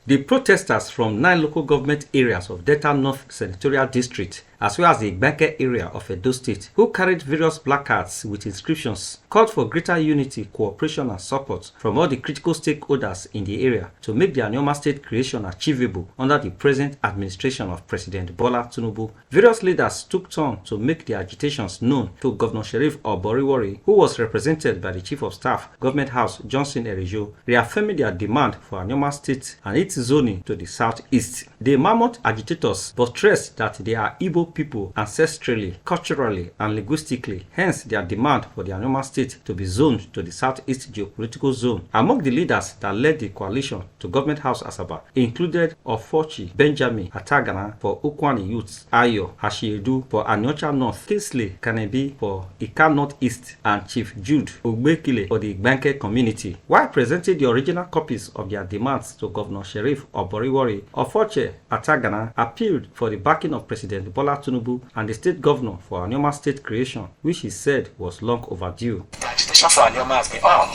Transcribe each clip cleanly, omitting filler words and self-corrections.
The protesters from 9 local government areas of Delta North Senatorial District, as well as the Igbanke area of Edo State, who carried various placards with inscriptions, called for greater unity, cooperation and support from all the critical stakeholders in the area to make the Anioma state creation achievable under the present administration of President Bola Tinubu. Various leaders took turn to make their agitations known to Governor Sheriff Oboriwori, who was represented by the Chief of Staff, Government House Johnson Erijo, reaffirming their demand for Anioma state and its zoning to the southeast. The mammoth agitators buttressed that they are Igbo people ancestrally, culturally, and linguistically, hence their demand for the Anioma state to be zoned to the southeast geopolitical zone. Among the leaders that led the coalition to Government House Asaba included Ofochi Benjamin Atagana for Ukwani Youth, Ayo Hashiedu for Aniocha North, Kingsley Kanebi for Ika Northeast, and Chief Jude Ogbekile for the Igbanke community. While presenting the original copies of their demands to Governor Sheriff Oboriwori, Ofoche Atagana appealed for the backing of President Bola Tinubu and the state governor for Anioma state creation, which he said was long overdue. The agitation for Anioma has been on.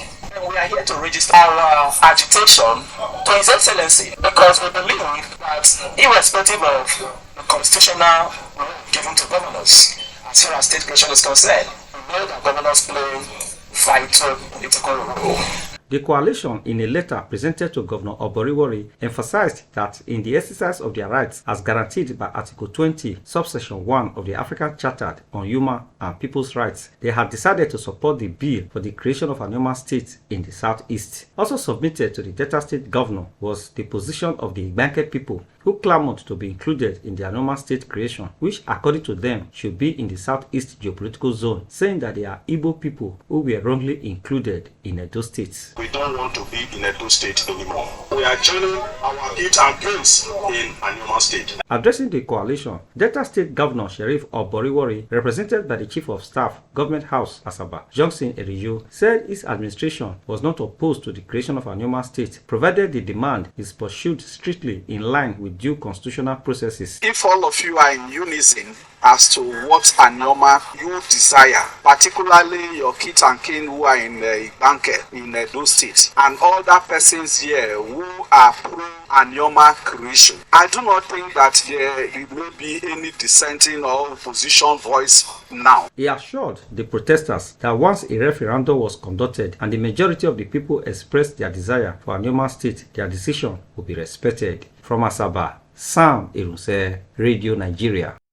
We are here to register our agitation to His Excellency because we believe that irrespective of the constitutional role given to governors, as far as state creation is concerned, we know that governors play vital political role. The coalition, in a letter presented to Governor Oboriwori, emphasized that in the exercise of their rights as guaranteed by Article 20, subsection 1 of the African Charter on Human and People's Rights, they had decided to support the bill for the creation of Anioma state in the southeast. Also submitted to the Delta State Governor was the position of the Igbanke people, who clamored to be included in the Anioma state creation, which according to them should be in the southeast geopolitical zone, saying that they are Igbo people who were wrongly included in Edo State. We don't want to be in Edo State anymore. We are joining our kids and parents in Anioma State. Addressing the coalition, Delta State Governor Sheriff Oboriwori, represented by the Chief of Staff, Government House Asaba, Johnson Erijo, said his administration was not opposed to the creation of Anioma state, provided the demand is pursued strictly in line with due constitutional processes. If all of you are in unison as to what Anioma you desire, particularly your kids and kin who are in Igbanke, in Edo State, and other persons here who are pro-Anioma creation, I do not think that there may be any dissenting or opposition voice now. He assured the protesters that once a referendum was conducted and the majority of the people expressed their desire for Anioma state, their decision will be respected. From Asaba, Sam Irunse, Radio Nigeria.